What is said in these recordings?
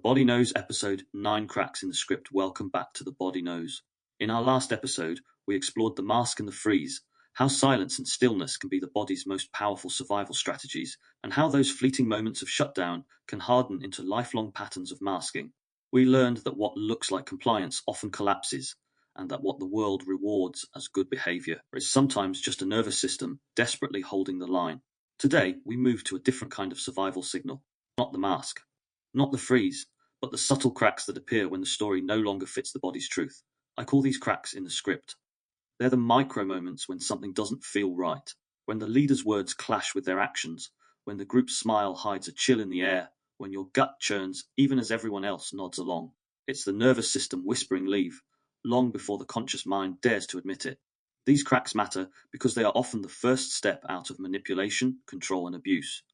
Body Knows episode 9 Cracks in the Script. Welcome back to The Body Knows. In our last episode, we explored the mask and the freeze, how silence and stillness can be the body's most powerful survival strategies, and how those fleeting moments of shutdown can harden into lifelong patterns of masking. We learned that what looks like compliance often collapses, and that what the world rewards as good behavior is sometimes just a nervous system desperately holding the line. Today, we move to a different kind of survival signal, not the mask. Not the freeze, but the subtle cracks that appear when the story no longer fits the body's truth. I call these cracks in the script. They're the micro moments when something doesn't feel right, when the leader's words clash with their actions, when the group's smile hides a chill in the air, when your gut churns even as everyone else nods along. It's the nervous system whispering leave, long before the conscious mind dares to admit it. These cracks matter because they are often the first step out of manipulation, control, and abuse.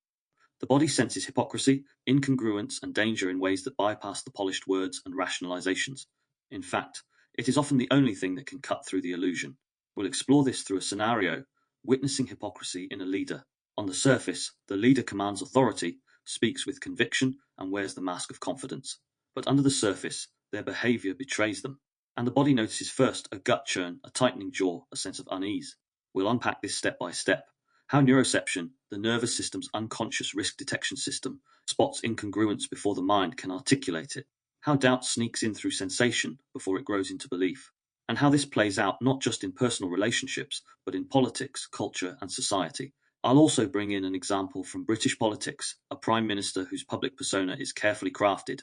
The body senses hypocrisy, incongruence, and danger in ways that bypass the polished words and rationalizations. In fact, it is often the only thing that can cut through the illusion. We'll explore this through a scenario, witnessing hypocrisy in a leader. On the surface, the leader commands authority, speaks with conviction, and wears the mask of confidence. But under the surface, their behavior betrays them. And the body notices first a gut churn, a tightening jaw, a sense of unease. We'll unpack this step by step. How neuroception, the nervous system's unconscious risk detection system, spots incongruence before the mind can articulate it. How doubt sneaks in through sensation before it grows into belief. And how this plays out not just in personal relationships, but in politics, culture, and society. I'll also bring in an example from British politics, a prime minister whose public persona is carefully crafted,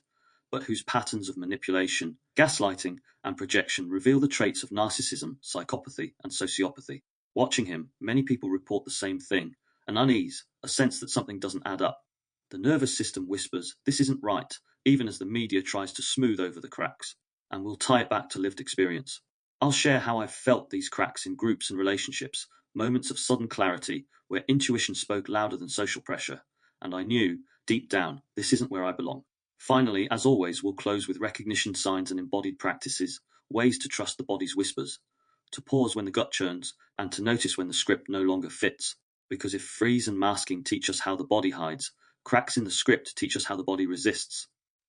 but whose patterns of manipulation, gaslighting, and projection reveal the traits of narcissism, psychopathy, and sociopathy. Watching him, many people report the same thing, an unease, a sense that something doesn't add up. The nervous system whispers, this isn't right, even as the media tries to smooth over the cracks. And we'll tie it back to lived experience. I'll share how I've felt these cracks in groups and relationships, moments of sudden clarity where intuition spoke louder than social pressure, and I knew, deep down, this isn't where I belong. Finally, as always, we'll close with recognition signs and embodied practices, ways to trust the body's whispers, to pause when the gut churns, and to notice when the script no longer fits. Because if freeze and masking teach us how the body hides, cracks in the script teach us how the body resists,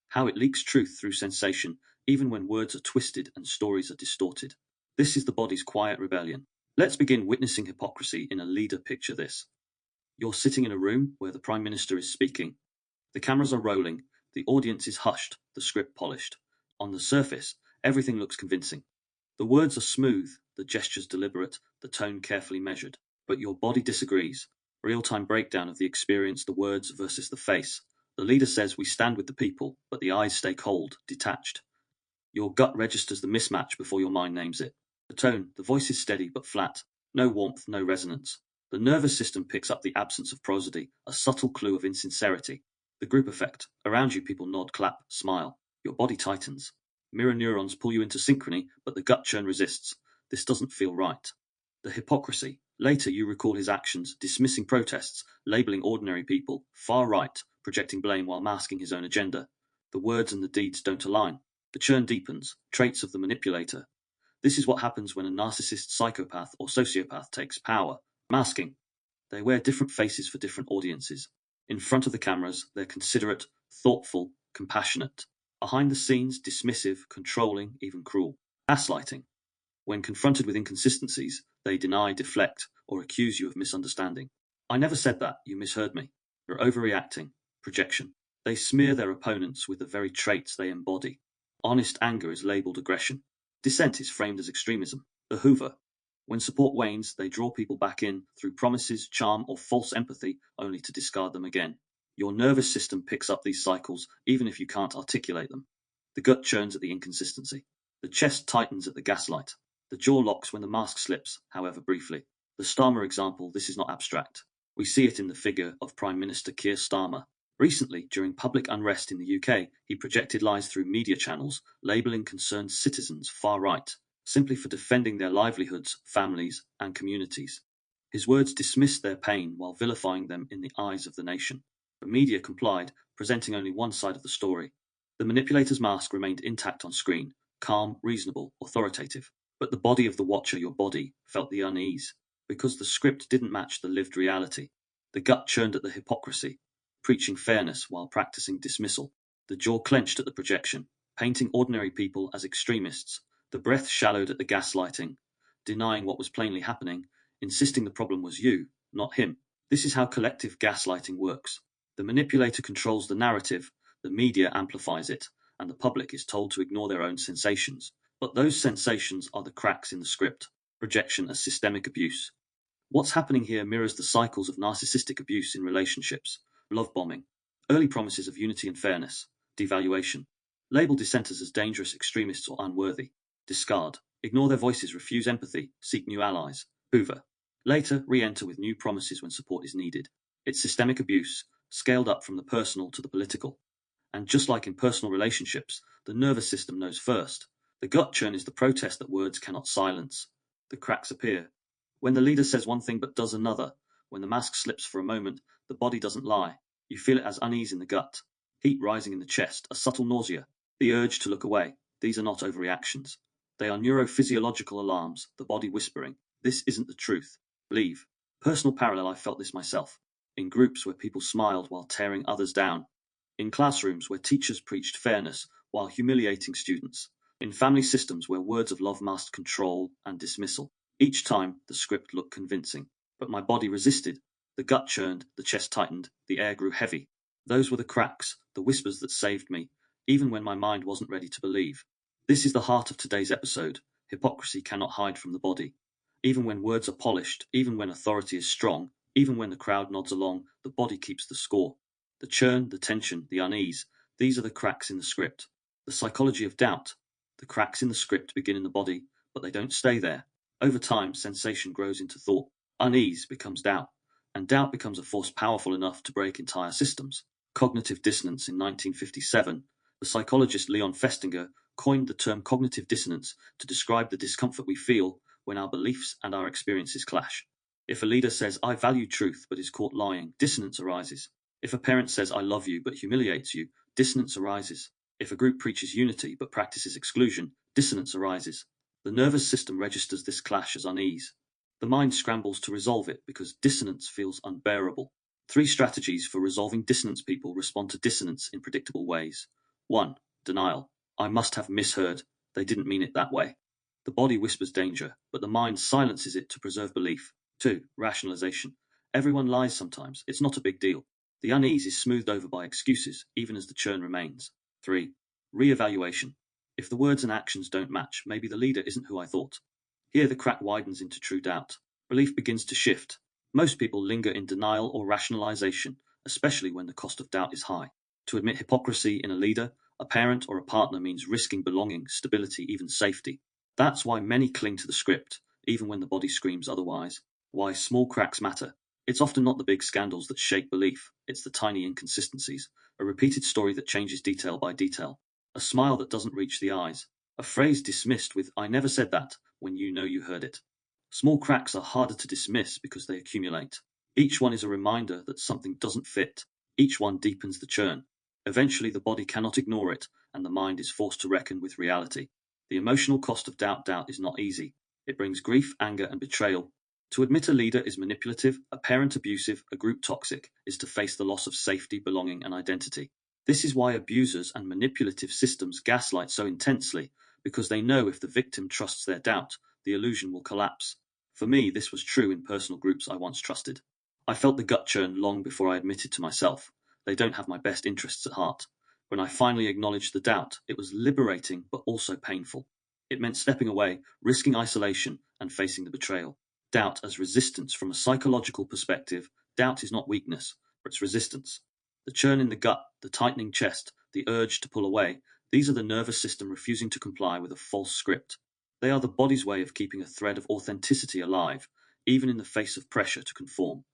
how it leaks truth through sensation, even when words are twisted and stories are distorted. This is the body's quiet rebellion. Let's begin witnessing hypocrisy in a leader. Picture this. You're sitting in a room where the Prime Minister is speaking. The cameras are rolling, the audience is hushed, the script polished. On the surface, everything looks convincing. The words are smooth, the gestures deliberate, the tone carefully measured. But your body disagrees. Real-time breakdown of the experience, the words versus the face. The leader says we stand with the people, but the eyes stay cold, detached. Your gut registers the mismatch before your mind names it. The tone, the voice is steady but flat. No warmth, no resonance. The nervous system picks up the absence of prosody, a subtle clue of insincerity. The group effect. Around you people nod, clap, smile. Your body tightens. Mirror neurons pull you into synchrony, but the gut churn resists. This doesn't feel right. The hypocrisy. Later you recall his actions, dismissing protests, labeling ordinary people, far right, projecting blame while masking his own agenda. The words and the deeds don't align. The churn deepens, traits of the manipulator. This is what happens when a narcissist, psychopath, or sociopath takes power. Masking. They wear different faces for different audiences. In front of the cameras, they're considerate, thoughtful, compassionate. Behind the scenes, dismissive, controlling, even cruel. Gaslighting. When confronted with inconsistencies, they deny, deflect, or accuse you of misunderstanding. I never said that, you misheard me. You're overreacting. Projection. They smear their opponents with the very traits they embody. Honest anger is labeled aggression. Dissent is framed as extremism. The Hoover. When support wanes, they draw people back in through promises, charm, or false empathy, only to discard them again. Your nervous system picks up these cycles, even if you can't articulate them. The gut churns at the inconsistency. The chest tightens at the gaslight. The jaw locks when the mask slips, however briefly. The Starmer example, this is not abstract. We see it in the figure of Prime Minister Keir Starmer. Recently, during public unrest in the UK, he projected lies through media channels, labelling concerned citizens far right, simply for defending their livelihoods, families, and communities. His words dismissed their pain while vilifying them in the eyes of the nation. The media complied, presenting only one side of the story. The manipulator's mask remained intact on screen, calm, reasonable, authoritative. But the body of the watcher, your body, felt the unease, because the script didn't match the lived reality. The gut churned at the hypocrisy, preaching fairness while practicing dismissal. The jaw clenched at the projection, painting ordinary people as extremists. The breath shallowed at the gaslighting, denying what was plainly happening, insisting the problem was you, not him. This is how collective gaslighting works. The manipulator controls the narrative, the media amplifies it, and the public is told to ignore their own sensations. But those sensations are the cracks in the script. Projection as systemic abuse. What's happening here mirrors the cycles of narcissistic abuse in relationships. Love bombing. Early promises of unity and fairness. Devaluation. Label dissenters as dangerous extremists or unworthy. Discard. Ignore their voices, refuse empathy, seek new allies. Hoover. Later, re-enter with new promises when support is needed. It's systemic abuse, scaled up from the personal to the political. And just like in personal relationships, the nervous system knows first. The gut churn is the protest that words cannot silence. The cracks appear. When the leader says one thing but does another, when the mask slips for a moment, the body doesn't lie. You feel it as unease in the gut, heat rising in the chest, a subtle nausea, the urge to look away. These are not overreactions. They are neurophysiological alarms, the body whispering, this isn't the truth. Leave. Personal parallel, I felt this myself. In groups where people smiled while tearing others down. In classrooms where teachers preached fairness while humiliating students. In family systems where words of love masked control and dismissal. Each time, the script looked convincing. But my body resisted. The gut churned, the chest tightened, the air grew heavy. Those were the cracks, the whispers that saved me, even when my mind wasn't ready to believe. This is the heart of today's episode. Hypocrisy cannot hide from the body. Even when words are polished, even when authority is strong, even when the crowd nods along, the body keeps the score. The churn, the tension, the unease, these are the cracks in the script. The psychology of doubt. The cracks in the script begin in the body, but they don't stay there. Over time, sensation grows into thought. Unease becomes doubt, and doubt becomes a force powerful enough to break entire systems. Cognitive dissonance in 1957, the psychologist Leon Festinger coined the term cognitive dissonance to describe the discomfort we feel when our beliefs and our experiences clash. If a leader says, I value truth, but is caught lying, dissonance arises. If a parent says, I love you, but humiliates you, dissonance arises. If a group preaches unity, but practices exclusion, dissonance arises. The nervous system registers this clash as unease. The mind scrambles to resolve it because dissonance feels unbearable. 3 strategies for resolving dissonance. People respond to dissonance in predictable ways. 1. Denial. I must have misheard. They didn't mean it that way. The body whispers danger, but the mind silences it to preserve belief. 2. Rationalization. Everyone lies sometimes. It's not a big deal. The unease is smoothed over by excuses, even as the churn remains. 3. Re-evaluation. If the words and actions don't match, maybe the leader isn't who I thought. Here the crack widens into true doubt. Belief begins to shift. Most people linger in denial or rationalization, especially when the cost of doubt is high. To admit hypocrisy in a leader, a parent, or a partner means risking belonging, stability, even safety. That's why many cling to the script, even when the body screams otherwise. Why small cracks matter. It's often not the big scandals that shake belief, it's the tiny inconsistencies, a repeated story that changes detail by detail, a smile that doesn't reach the eyes, a phrase dismissed with, I never said that, when you know you heard it. Small cracks are harder to dismiss because they accumulate. Each one is a reminder that something doesn't fit. Each one deepens the churn. Eventually the body cannot ignore it, and the mind is forced to reckon with reality. The emotional cost of doubt is not easy. It brings grief, anger, and betrayal. To admit a leader is manipulative, a parent abusive, a group toxic, is to face the loss of safety, belonging, and identity. This is why abusers and manipulative systems gaslight so intensely, because they know if the victim trusts their doubt, the illusion will collapse. For me, this was true in personal groups I once trusted. I felt the gut churn long before I admitted to myself, they don't have my best interests at heart. When I finally acknowledged the doubt, it was liberating but also painful. It meant stepping away, risking isolation, and facing the betrayal. Doubt as resistance. From a psychological perspective, doubt is not weakness, but it's resistance. The churn in the gut, the tightening chest, the urge to pull away, these are the nervous system refusing to comply with a false script. They are the body's way of keeping a thread of authenticity alive, even in the face of pressure to conform.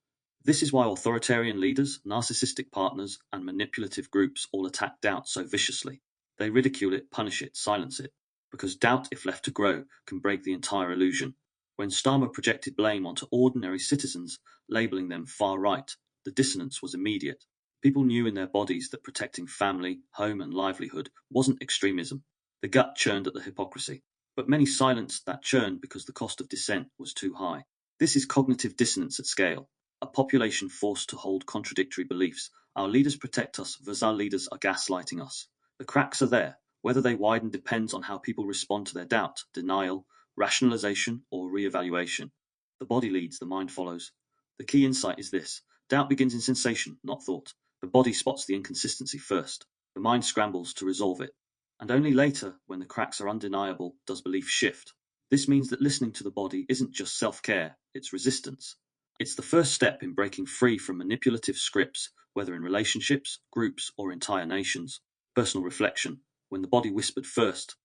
This is why authoritarian leaders, narcissistic partners, and manipulative groups all attack doubt so viciously. They ridicule it, punish it, silence it, because doubt, if left to grow, can break the entire illusion. When Starmer projected blame onto ordinary citizens, labeling them far-right, the dissonance was immediate. People knew in their bodies that protecting family, home, and livelihood wasn't extremism. The gut churned at the hypocrisy. But many silenced that churn because the cost of dissent was too high. This is cognitive dissonance at scale. A population forced to hold contradictory beliefs, Our leaders protect us because our leaders are gaslighting us. The cracks are there. Whether they widen depends on how people respond to their doubt, denial, rationalization, or re-evaluation. The body leads, the mind follows. The key insight is this: doubt begins in sensation, not thought. The body spots the inconsistency first. The mind scrambles to resolve it. And only later, when the cracks are undeniable, does belief shift. This means that listening to the body isn't just self-care, it's resistance. It's the first step in breaking free from manipulative scripts, whether in relationships, groups, or entire nations. Personal reflection. When the body whispered first.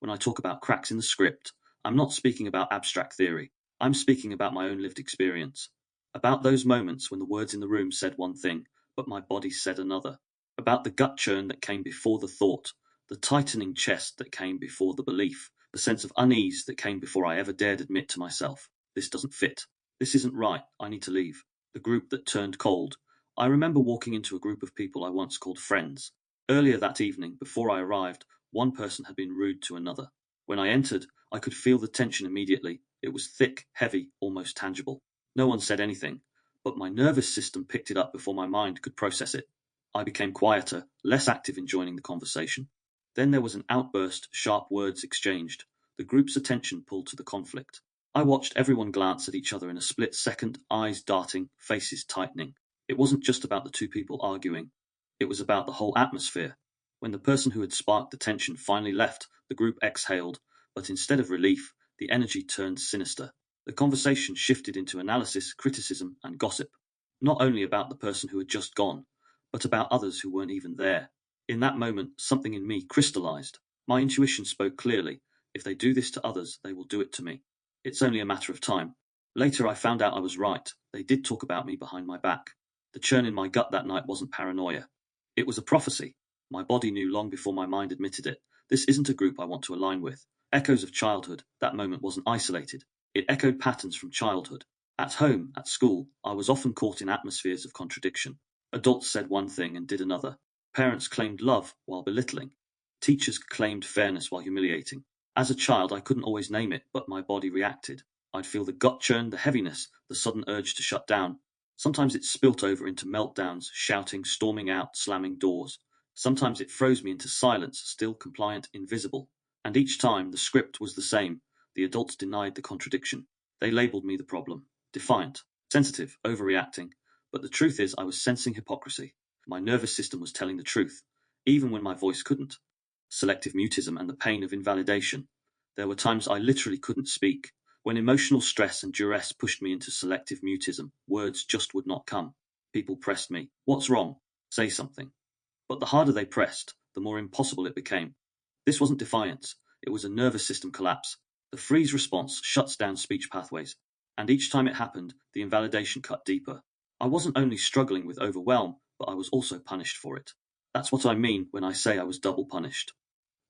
When I talk about cracks in the script, I'm not speaking about abstract theory. I'm speaking about my own lived experience. About those moments when the words in the room said one thing, but my body said another. About the gut churn that came before the thought, the tightening chest that came before the belief, the sense of unease that came before I ever dared admit to myself, this doesn't fit. This isn't right. I need to leave. The group that turned cold. I remember walking into a group of people I once called friends. Earlier that evening, before I arrived, one person had been rude to another. When I entered, I could feel the tension immediately. It was thick, heavy, almost tangible. No one said anything, but my nervous system picked it up before my mind could process it. I became quieter, less active in joining the conversation. Then there was an outburst, sharp words exchanged. The group's attention pulled to the conflict. I watched everyone glance at each other in a split second, eyes darting, faces tightening. It wasn't just about the two people arguing. It was about the whole atmosphere. When the person who had sparked the tension finally left, the group exhaled, but instead of relief, the energy turned sinister. The conversation shifted into analysis, criticism, and gossip. Not only about the person who had just gone, but about others who weren't even there. In that moment, something in me crystallized. My intuition spoke clearly. If they do this to others, they will do it to me. It's only a matter of time. Later, I found out I was right. They did talk about me behind my back. The churn in my gut that night wasn't paranoia. It was a prophecy. My body knew long before my mind admitted it. This isn't a group I want to align with. Echoes of childhood. That moment wasn't isolated. It echoed patterns from childhood. At home, at school, I was often caught in atmospheres of contradiction. Adults said one thing and did another. Parents claimed love while belittling. Teachers claimed fairness while humiliating. As a child, I couldn't always name it, but my body reacted. I'd feel the gut churn, the heaviness, the sudden urge to shut down. Sometimes it spilt over into meltdowns, shouting, storming out, slamming doors. Sometimes it froze me into silence, still compliant, invisible. And each time, the script was the same. The adults denied the contradiction. They labeled me the problem. Defiant, sensitive, overreacting. But the truth is, I was sensing hypocrisy. My nervous system was telling the truth, even when my voice couldn't. Selective mutism and the pain of invalidation. There were times I literally couldn't speak. When emotional stress and duress pushed me into selective mutism, words just would not come. People pressed me. What's wrong? Say something. But the harder they pressed, the more impossible it became. This wasn't defiance. It was a nervous system collapse. The freeze response shuts down speech pathways. And each time it happened, the invalidation cut deeper. I wasn't only struggling with overwhelm, but I was also punished for it. That's what I mean when I say I was double punished.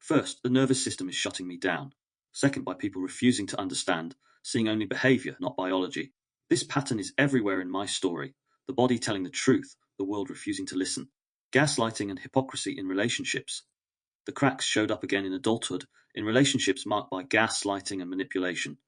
First, the nervous system is shutting me down. Second, by people refusing to understand, seeing only behavior, not biology. This pattern is everywhere in my story. The body telling the truth, the world refusing to listen. Gaslighting and hypocrisy in relationships. The cracks showed up again in adulthood, in relationships marked by gaslighting and manipulation.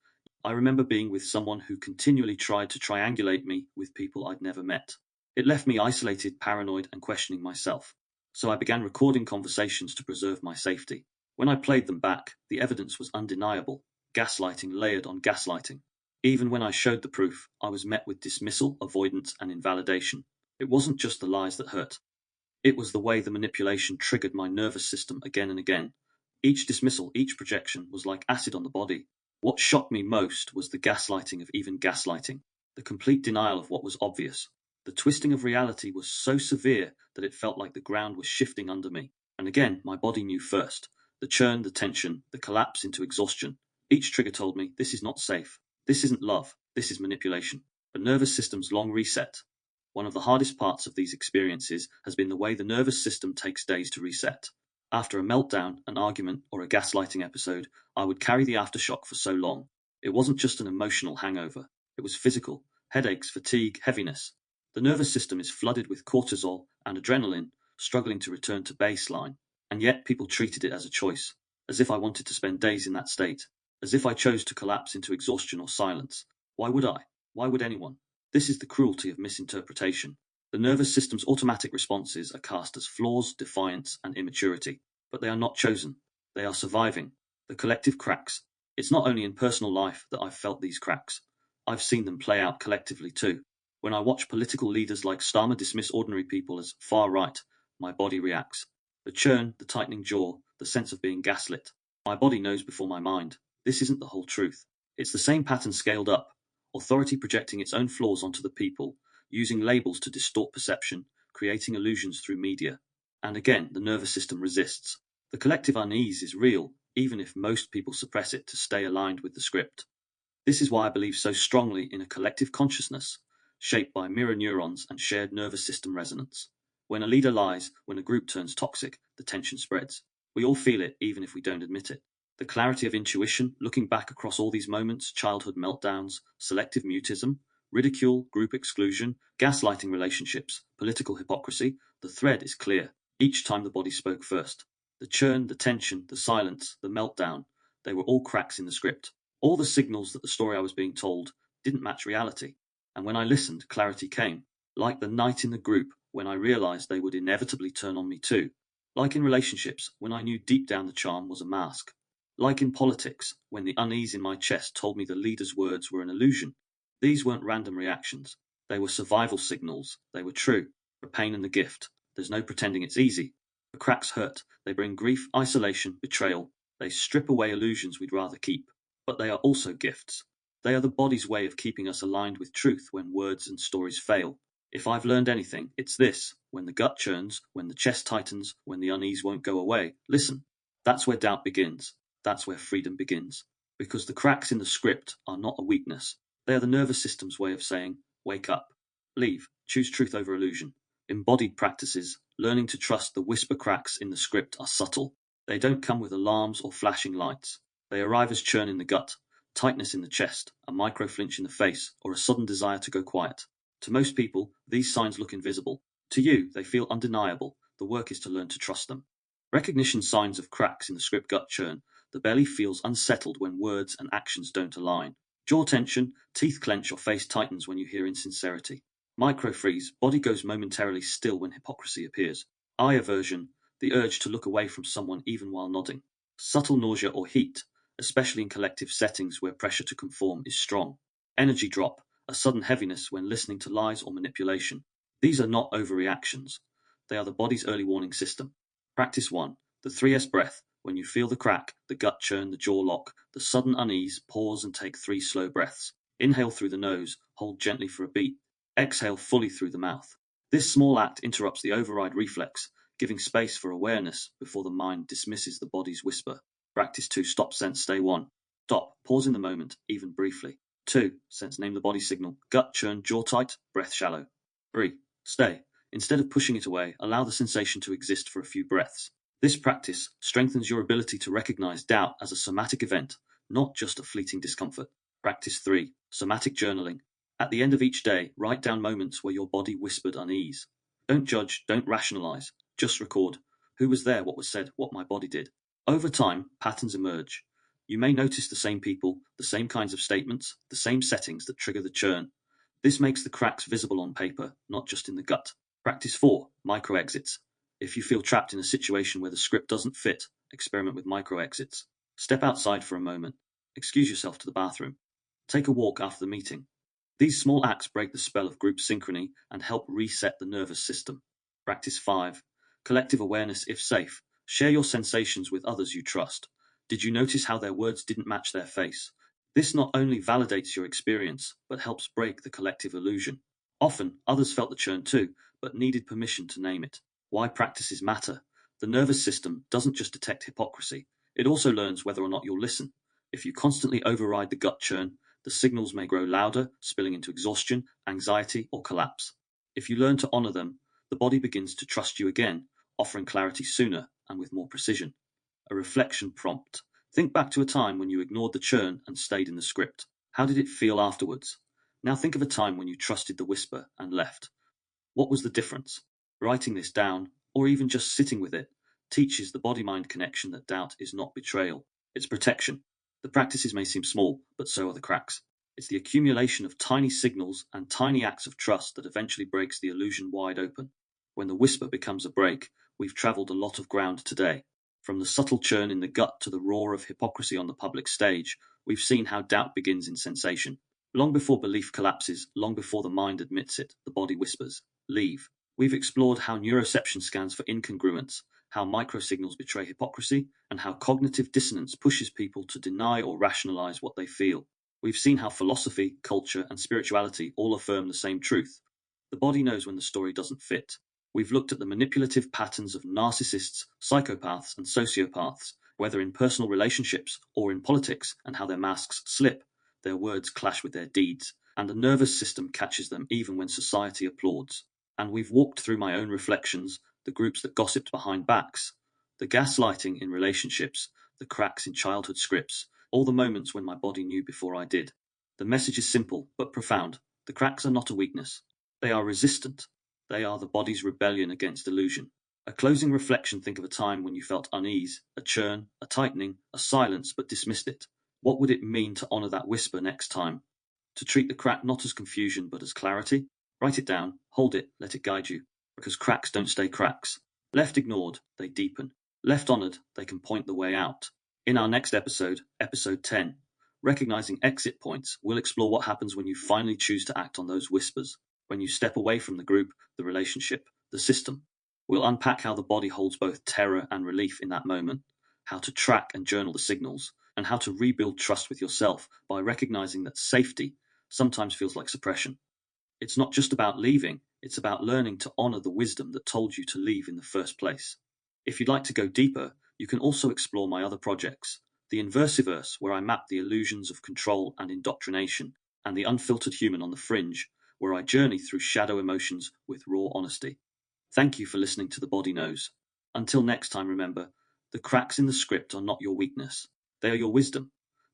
I remember being with someone who continually tried to triangulate me with people I'd never met. It left me isolated, paranoid, and questioning myself. So I began recording conversations to preserve my safety. When I played them back, the evidence was undeniable. Gaslighting layered on gaslighting. Even when I showed the proof, I was met with dismissal, avoidance, and invalidation. It wasn't just the lies that hurt. It was the way the manipulation triggered my nervous system again and again. Each dismissal, each projection was like acid on the body. What shocked me most was the gaslighting of even gaslighting, the complete denial of what was obvious. The twisting of reality was so severe that it felt like the ground was shifting under me. And again, my body knew first. The churn, the tension, the collapse into exhaustion. Each trigger told me, this is not safe. This isn't love. This is manipulation. The nervous system's long reset. One of the hardest parts of these experiences has been the way the nervous system takes days to reset. After a meltdown, an argument, or a gaslighting episode, I would carry the aftershock for so long. It wasn't just an emotional hangover. It was physical. Headaches, fatigue, heaviness. The nervous system is flooded with cortisol and adrenaline, struggling to return to baseline. And yet people treated it as a choice, as if I wanted to spend days in that state, as if I chose to collapse into exhaustion or silence. Why would I? Why would anyone? This is the cruelty of misinterpretation. The nervous system's automatic responses are cast as flaws, defiance, and immaturity, but they are not chosen. They are surviving. The collective cracks. It's not only in personal life that I've felt these cracks. I've seen them play out collectively too. When I watch political leaders like Starmer dismiss ordinary people as far right, my body reacts. The churn, the tightening jaw, the sense of being gaslit. My body knows before my mind. This isn't the whole truth. It's the same pattern scaled up. Authority projecting its own flaws onto the people, using labels to distort perception, creating illusions through media. And again, the nervous system resists. The collective unease is real, even if most people suppress it to stay aligned with the script. This is why I believe so strongly in a collective consciousness, shaped by mirror neurons and shared nervous system resonance. When a leader lies, when a group turns toxic, the tension spreads. We all feel it, even if we don't admit it. The clarity of intuition, looking back across all these moments, childhood meltdowns, selective mutism, ridicule, group exclusion, gaslighting relationships, political hypocrisy, the thread is clear. Each time the body spoke first. The churn, the tension, the silence, the meltdown, they were all cracks in the script. All the signals that the story I was being told didn't match reality. And when I listened, clarity came. Like the night in the group when I realized they would inevitably turn on me too. Like in relationships when I knew deep down the charm was a mask. Like in politics when the unease in my chest told me the leader's words were an illusion. These weren't random reactions. They were survival signals. They were true. The pain and the gift. There's no pretending it's easy. The cracks hurt. They bring grief, isolation, betrayal. They strip away illusions we'd rather keep. But they are also gifts. They are the body's way of keeping us aligned with truth when words and stories fail. If I've learned anything, it's this. When the gut churns, when the chest tightens, when the unease won't go away, listen. That's where doubt begins. That's where freedom begins. Because the cracks in the script are not a weakness. They are the nervous system's way of saying, wake up, leave, choose truth over illusion. Embodied practices, learning to trust the whisper cracks in the script are subtle. They don't come with alarms or flashing lights. They arrive as churn in the gut, tightness in the chest, a micro flinch in the face, or a sudden desire to go quiet. To most people, these signs look invisible. To you, they feel undeniable. The work is to learn to trust them. Recognition signs of cracks in the script gut churn. The belly feels unsettled when words and actions don't align. Jaw tension, teeth clench or face tightens when you hear insincerity. Micro freeze, body goes momentarily still when hypocrisy appears. Eye aversion, the urge to look away from someone even while nodding. Subtle nausea or heat, especially in collective settings where pressure to conform is strong. Energy drop, a sudden heaviness when listening to lies or manipulation. These are not overreactions. They are the body's early warning system. Practice 1. The 3S breath. When you feel the crack, the gut churn, the jaw lock, the sudden unease, pause and take 3 slow breaths. Inhale through the nose, hold gently for a beat. Exhale fully through the mouth. This small act interrupts the override reflex, giving space for awareness before the mind dismisses the body's whisper. Practice 2. Stop, sense, stay 1. Stop, pause in the moment, even briefly. 2. Sense, name the body signal. Gut churn, jaw tight, breath shallow. 3. Stay. Instead of pushing it away, allow the sensation to exist for a few breaths. This practice strengthens your ability to recognize doubt as a somatic event, not just a fleeting discomfort. Practice 3. Somatic journaling. At the end of each day, write down moments where your body whispered unease. Don't judge, don't rationalize, just record. Who was there, what was said, what my body did. Over time, patterns emerge. You may notice the same people, the same kinds of statements, the same settings that trigger the churn. This makes the cracks visible on paper, not just in the gut. Practice 4. Micro exits. If you feel trapped in a situation where the script doesn't fit, experiment with micro exits. Step outside for a moment. Excuse yourself to the bathroom. Take a walk after the meeting. These small acts break the spell of group synchrony and help reset the nervous system. Practice 5. Collective awareness if safe. Share your sensations with others you trust. Did you notice how their words didn't match their face? This not only validates your experience, but helps break the collective illusion. Often, others felt the churn too, but needed permission to name it. Why practices matter. The nervous system doesn't just detect hypocrisy, it also learns whether or not you'll listen. If you constantly override the gut churn, the signals may grow louder, spilling into exhaustion, anxiety, or collapse. If you learn to honor them, the body begins to trust you again, offering clarity sooner and with more precision. A reflection prompt. Think back to a time when you ignored the churn and stayed in the script. How did it feel afterwards? Now think of a time when you trusted the whisper and left. What was the difference? Writing this down, or even just sitting with it, teaches the body-mind connection that doubt is not betrayal, it's protection. The practices may seem small, but so are the cracks. It's the accumulation of tiny signals and tiny acts of trust that eventually breaks the illusion wide open. When the whisper becomes a break, we've travelled a lot of ground today. From the subtle churn in the gut to the roar of hypocrisy on the public stage, we've seen how doubt begins in sensation. Long before belief collapses, long before the mind admits it, the body whispers, leave. We've explored how neuroception scans for incongruence, how microsignals betray hypocrisy, and how cognitive dissonance pushes people to deny or rationalize what they feel. We've seen how philosophy, culture, and spirituality all affirm the same truth. The body knows when the story doesn't fit. We've looked at the manipulative patterns of narcissists, psychopaths, and sociopaths, whether in personal relationships or in politics, and how their masks slip, their words clash with their deeds, and the nervous system catches them even when society applauds. And we've walked through my own reflections, the groups that gossiped behind backs, the gaslighting in relationships, the cracks in childhood scripts, all the moments when my body knew before I did. The message is simple but profound. The cracks are not a weakness. They are resistant. They are the body's rebellion against illusion. A closing reflection: think of a time when you felt unease, a churn, a tightening, a silence, but dismissed it. What would it mean to honor that whisper next time? To treat the crack not as confusion but as clarity? Write it down, hold it, let it guide you. Because cracks don't stay cracks. Left ignored, they deepen. Left honored, they can point the way out. In our next episode, episode 10, Recognizing Exit Points, we'll explore what happens when you finally choose to act on those whispers, when you step away from the group, the relationship, the system. We'll unpack how the body holds both terror and relief in that moment, how to track and journal the signals, and how to rebuild trust with yourself by recognizing that safety sometimes feels like suppression. It's not just about leaving, it's about learning to honor the wisdom that told you to leave in the first place. If you'd like to go deeper, you can also explore my other projects, the Inversiverse, where I map the illusions of control and indoctrination, and the Unfiltered Human on the Fringe, where I journey through shadow emotions with raw honesty. Thank you for listening to The Body Knows. Until next time, remember, the cracks in the script are not your weakness. They are your wisdom.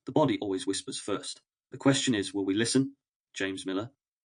The body always whispers first. The question is, will we listen? James Miller.